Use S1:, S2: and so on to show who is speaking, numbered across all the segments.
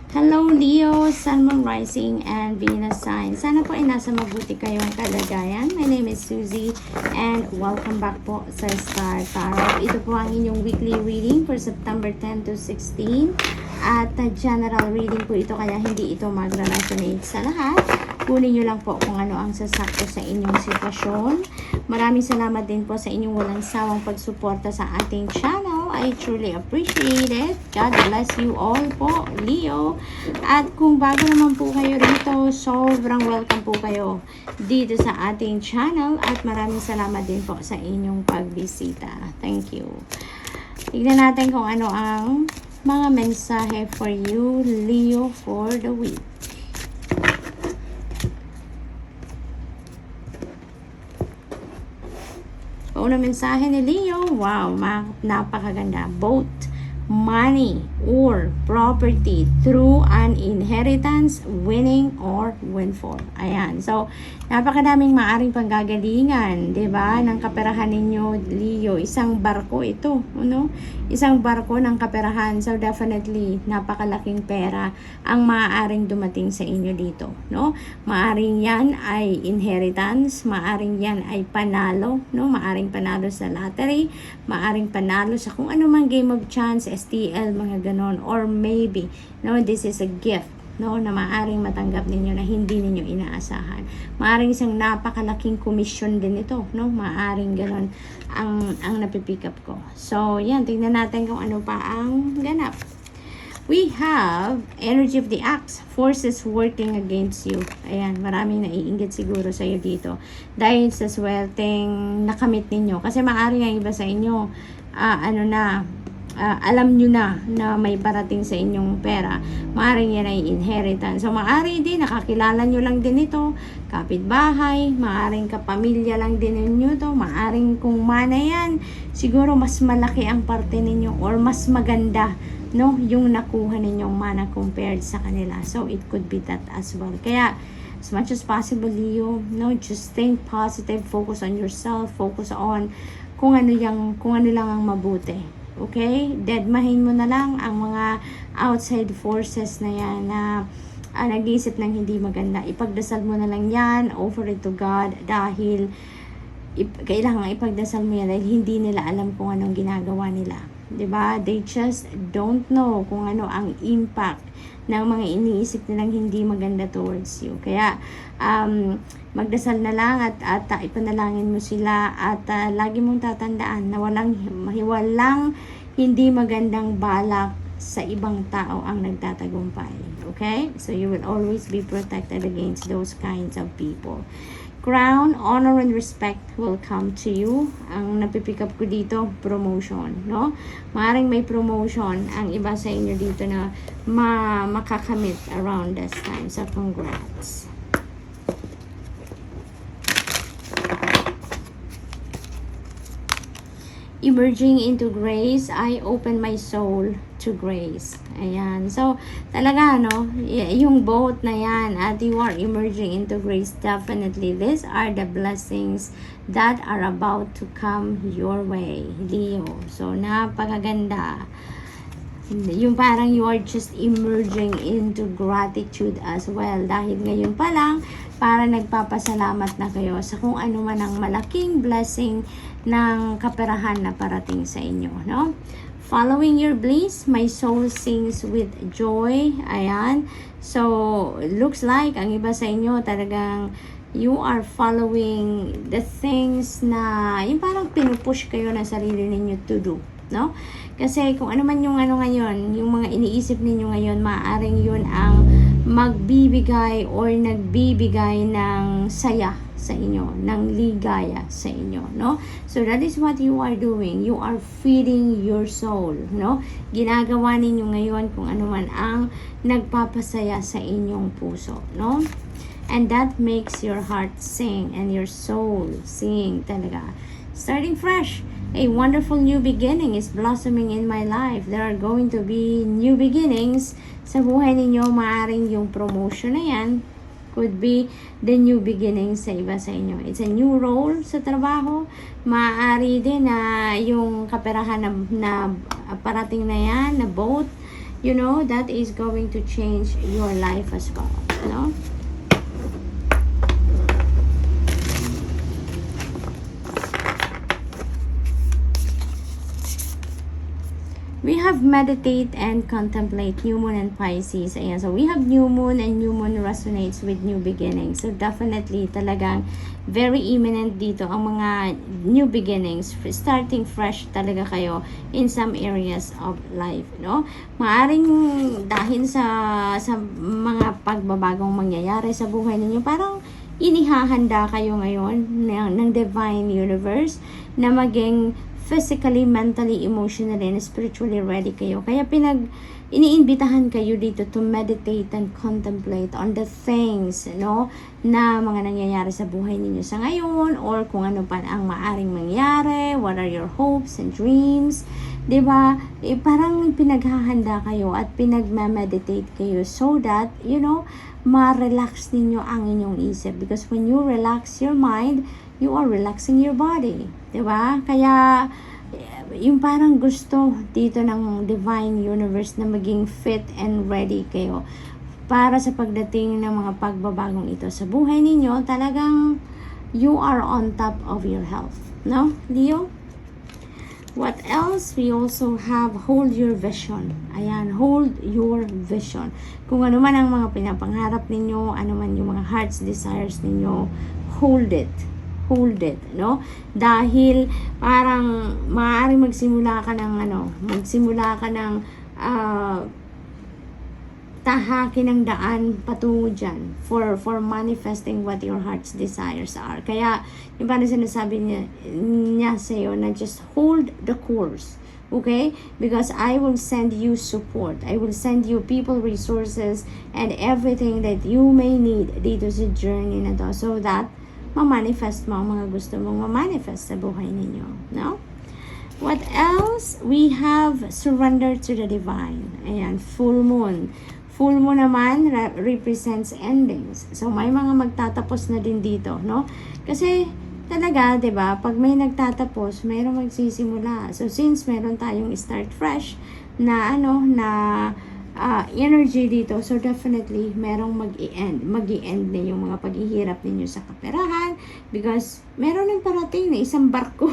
S1: Hello Leo, Sun, Moon, Rising, and Venus sign. Sana po ay nasa mabuti kayong kalagayan. My name is Suzy and welcome back po sa Star Tarot. Ito po ang inyong weekly reading for September 10 to 16. At general reading po ito kaya hindi ito mag-resonate sa lahat. Kunin nyo lang po kung ano ang sasakto sa inyong sitwasyon. Maraming salamat din po sa inyong walang sawang pagsuporta sa ating channel. I truly appreciate it. God bless you all po, Leo. At kung bago naman po kayo rito, sobrang welcome po kayo dito sa ating channel. At maraming salamat din po sa inyong pagbisita. Thank you. Tignan natin kung ano ang mga mensahe for you, Leo, for the week. Unang mensahe ni Leo, wow, napakaganda. Both money or property through an inheritance, winning or windfall. Ayan. So, napakadaming maaring panggagalingan, 'di ba? Ng kaperahan ninyo, Leo. Isang barko ito, ano? Isang barko ng kaperahan. So, definitely napakalaking pera ang maaaring dumating sa inyo dito, no? Maaring 'yan ay inheritance, maaring 'yan ay panalo, no? Maaring panalo sa lottery, maaring panalo sa kung ano mang game of chance, STL, mga ganon, or maybe, no, this is a gift, no, na maaring matanggap ninyo na hindi ninyo inaasahan. Maaring isang napakalaking commission din ito, no, maaring ganon ang napipick up ko. So, yan, tingnan natin kung ano pa ang ganap. We have energy of the axe, forces working against you. Ayan, maraming naiinggit siguro sa iyo dito. Dahil sa swerteng nakamit ninyo. Kasi maaari ang iba sa inyo, alam nyo na may parating sa inyong pera. Maaring yan ay inheritance. So, maaari din, nakakilala nyo lang din ito. Kapitbahay, maaring kapamilya lang din ninyo to. Maaring kung mana yan, siguro mas malaki ang parte ninyo or mas maganda, no, yung nakuha ninyong mana compared sa kanila. So, it could be that as well. Kaya, as much as possible, Leo, no, just think positive, focus on yourself, focus on kung ano lang ang mabuti. Okay? Deadmahin mo na lang ang mga outside forces na yan na nag-iisip ng hindi maganda. Ipagdasal mo na lang yan, offer it to God, dahil kailangan ipagdasal mo yan dahil hindi nila alam kung anong ginagawa nila. 'Di ba? They just don't know kung ano ang impact ng mga iniisip nilang hindi maganda towards you. Kaya magdasal na lang at ipanalangin mo sila at lagi mong tatandaan na walang hindi magandang balak sa ibang tao ang nagtatagumpay. Okay? So you will always be protected against those kinds of people. Crown, honor, and respect will come to you. Ang napipick up ko dito, promotion, no? Maaaring may promotion ang iba sa inyo dito na makakamit around this time. So, congrats. Emerging into grace, I open my soul to grace. Ayan. So, talaga, no, yung boat na yan, at you are emerging into grace, definitely, these are the blessings that are about to come your way, Leo. So, napakaganda. Yung parang you are just emerging into gratitude as well. Dahil ngayon pa lang, para nagpapasalamat na kayo sa kung ano man ang malaking blessing ng kaperahan na parating sa inyo, no? Following your bliss, my soul sings with joy. Ayan. So, looks like ang iba sa inyo talagang you are following the things na yung parang pinupush kayo na sarili ninyo to do, no? Kasi kung ano man yung ano ngayon, yung mga iniisip ninyo ngayon, maaaring yun ang magbibigay or nagbibigay ng saya sa inyo, ng ligaya sa inyo, no? So that is what you are doing. You are feeding your soul, no? Ginagawa ninyo ngayon kung ano man ang nagpapasaya sa inyong puso, no? And that makes your heart sing and your soul sing talaga. Starting fresh. A wonderful new beginning is blossoming in my life. There are going to be new beginnings sa buhay ninyo. Maaring yung promotion na yan could be the new beginnings sa iba sa inyo. It's a new role sa trabaho. Maaari din na yung kaperahan na parating na yan, na boat, you know, that is going to change your life as well, no? We have meditate and contemplate, new moon and Pisces. Ayan, so we have new moon, and new moon resonates with new beginnings. So definitely talagang very imminent dito ang mga new beginnings, starting fresh talaga kayo in some areas of life, no? Maaring dahil sa mga pagbabagong mangyayari sa buhay ninyo, parang inihahanda kayo ngayon ng divine universe na maging physically, mentally, emotionally, and spiritually ready kayo. Kaya iniimbitahan kayo dito to meditate and contemplate on the things, no, na mga nangyayari sa buhay ninyo sa ngayon, or kung ano pa ang maaring mangyari, what are your hopes and dreams, diba? Parang pinaghahanda kayo at pinagma-meditate kayo so that, you know, ma-relax ninyo ang inyong isip. Because when you relax your mind, you are relaxing your body. Diba? Kaya, yung parang gusto dito ng divine universe na maging fit and ready kayo para sa pagdating ng mga pagbabagong ito sa buhay ninyo. Talagang you are on top of your health. No, Leo? What else? We also have hold your vision. Ayan, hold your vision. Kung ano man ang mga pinapangarap ninyo, ano man yung mga heart's desires ninyo, hold it, no? Dahil parang maaaring magsimula ka ng tahakin ng daan patungo dyan for manifesting what your heart's desires are. Kaya yung parang sinasabi niya sa'yo na just hold the course. Okay? Because I will send you support. I will send you people, resources, and everything that you may need dito sa journey na to, so that ma-manifest mo ang mga gusto mong ma-manifest sa buhay ninyo. No? What else? We have surrender to the divine. Ayan, full moon. Full moon naman represents endings. So, may mga magtatapos na din dito, no? Kasi, talaga, 'di ba? Pag may nagtatapos, mayroong magsisimula. So, since meron tayong start fresh na energy dito, so definitely merong mag-i-end na yung mga paghihirap ninyo sa kaperahan, because meron nang parating na isang barko,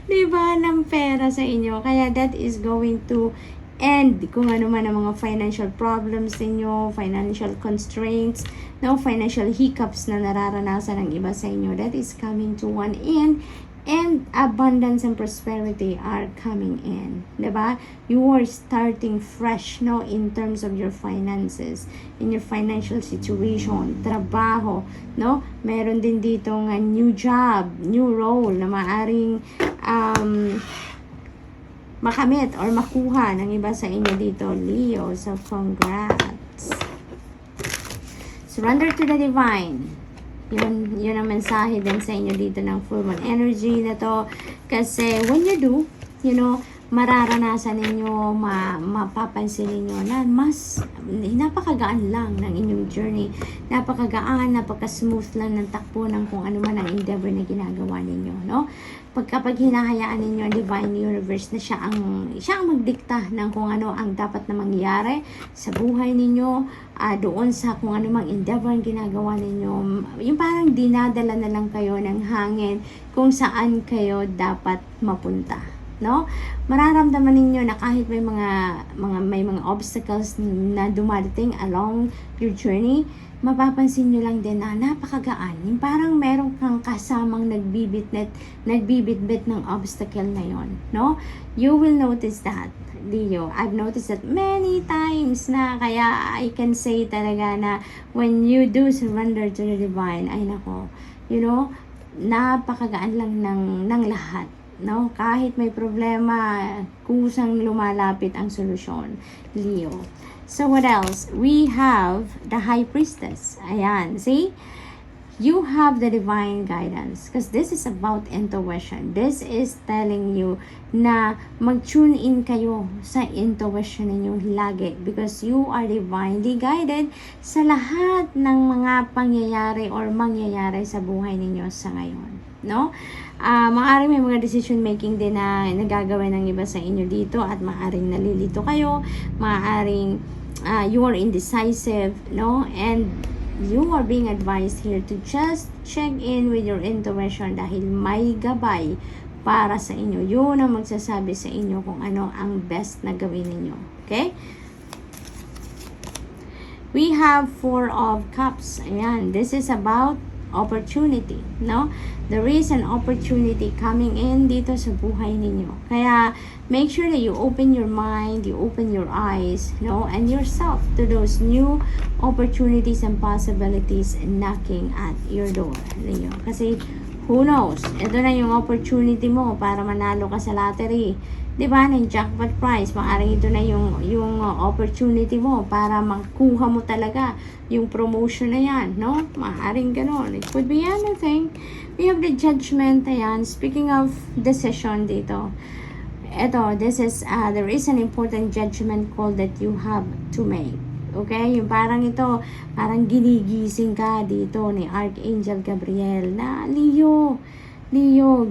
S1: 'di ba, ng pera sa inyo. Kaya that is going to end kung ano man ang mga financial problems ninyo, financial constraints, no, financial hiccups na nararanasan ng iba sa inyo. That is coming to one end, and abundance and prosperity are coming in. Diba? You are starting fresh, no, in terms of your finances, in your financial situation, trabaho, no? Meron din dito nga new job, new role na maaring makamit or makuha ng iba sa inyo dito, Leo. So, congrats. Surrender to the divine. Yun ang mensahe din sa inyo dito ng full moon energy na to. Kasi when you do, you know, mararanasan ninyo, mapapansin ninyo na mas napakagaan lang ng inyong journey. Napakagaan, napaka-smooth lang ng takbo ng kung ano man ang endeavor na ginagawa ninyo, no? Kapag hinahayaan ninyo ang divine universe na siya ang magdikta ng kung ano ang dapat na mangyari sa buhay ninyo, doon sa kung ano mang endeavor ang ginagawa ninyo, yung parang dinadala na lang kayo ng hangin kung saan kayo dapat mapunta, no? Mararamdaman ninyo na kahit may mga obstacles na dumadating along your journey, mapapansin nyo lang din na napakagaan. Yung parang meron kang kasamang nagbibitbit ng obstacle na yon, no? You will notice that, Leo. I've noticed that many times na, kaya I can say talaga na when you do surrender to the divine, ay nako, you know, napakagaan lang ng lahat, no? Kahit may problema, kusang lumalapit ang solusyon, Leo. So, what else? We have the High Priestess. Ayan, see? You have the divine guidance. Because this is about intuition. This is telling you na mag-tune in kayo sa intuition ninyo lagi. Because you are divinely guided sa lahat ng mga pangyayari or mangyayari sa buhay ninyo sa ngayon. no? Maaaring may mga decision making din na nagagawa ng iba sa inyo dito at maaaring nalilito kayo, maaaring you are indecisive, no? And you are being advised here to just check in with your intuition dahil may gabay para sa inyo. Yun ang magsasabi sa inyo kung ano ang best na gawin ninyo. Okay? We have 4 of Cups. Ayan. This is about opportunity, no? There is an opportunity coming in dito sa buhay ninyo. Kaya, make sure that you open your mind, you open your eyes, no? And yourself to those new opportunities and possibilities knocking at your door. Ninyo. Kasi, who knows? Ito na yung opportunity mo para manalo ka sa lottery. Diba? Ng jackpot prize. Maaring ito na yung opportunity mo para makuha mo talaga yung promotion na yan, no? Maaring ganon. It could be anything. We have the judgment. Ayan. Speaking of decision dito. Ito, there is an important judgment call that you have to make. Okay? Yung parang ito, parang ginigising ka dito ni Archangel Gabriel na Leo,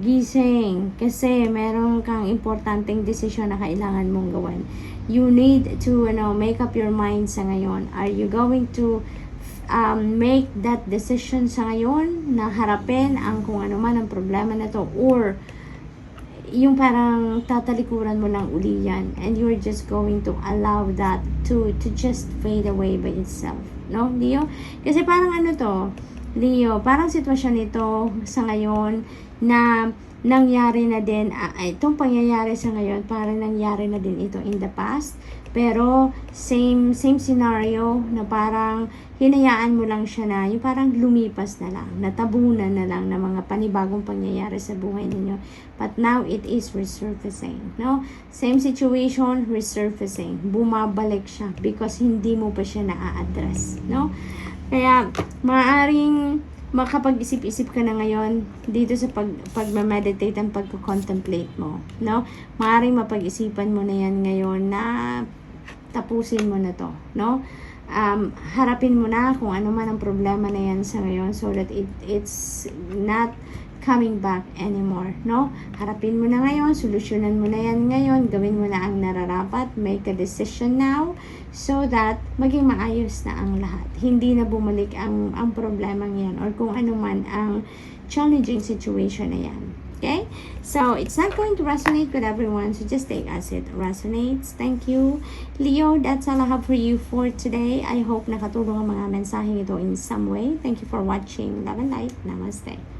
S1: gising. Kasi meron kang importanteng desisyon na kailangan mong gawin. You need to make up your mind sa ngayon. Are you going to make that decision sa ngayon na harapin ang kung ano man ang problema na to? Or yung parang tatalikuran mo lang uli yan and you're just going to allow that to just fade away by itself. No, Leo? Kasi parang ano to, Leo, parang sitwasyon ito sa ngayon na nangyari na din, itong pangyayari sa ngayon, parang nangyari na din ito in the past. Pero, same scenario na parang hinayaan mo lang siya na, yung parang lumipas na lang, natabunan na lang ng mga panibagong pangyayari sa buhay ninyo. But now, it is resurfacing, no? Same situation, resurfacing. Bumabalik siya because hindi mo pa siya na-address, no? Kaya, maaaring makapag-isip-isip ka na ngayon dito sa pag-meditate and pag-contemplate mo, no? Maaaring mapag-isipan mo na yan ngayon na tapusin mo na to, no? Harapin mo na kung ano man ang problema na yan sa ngayon so that it's not coming back anymore, no? Harapin mo na ngayon, solusyonan mo na yan ngayon, gawin mo na ang nararapat, make a decision now, so that maging maayos na ang lahat. Hindi na bumalik ang problemang yan or kung ano man ang challenging situation na yan. Okay? So, it's not going to resonate with everyone, so just take as it resonates. Thank you. Leo, that's all I have for you for today. I hope nakatulong ang mga mensaheng ito in some way. Thank you for watching. Love and light. Namaste.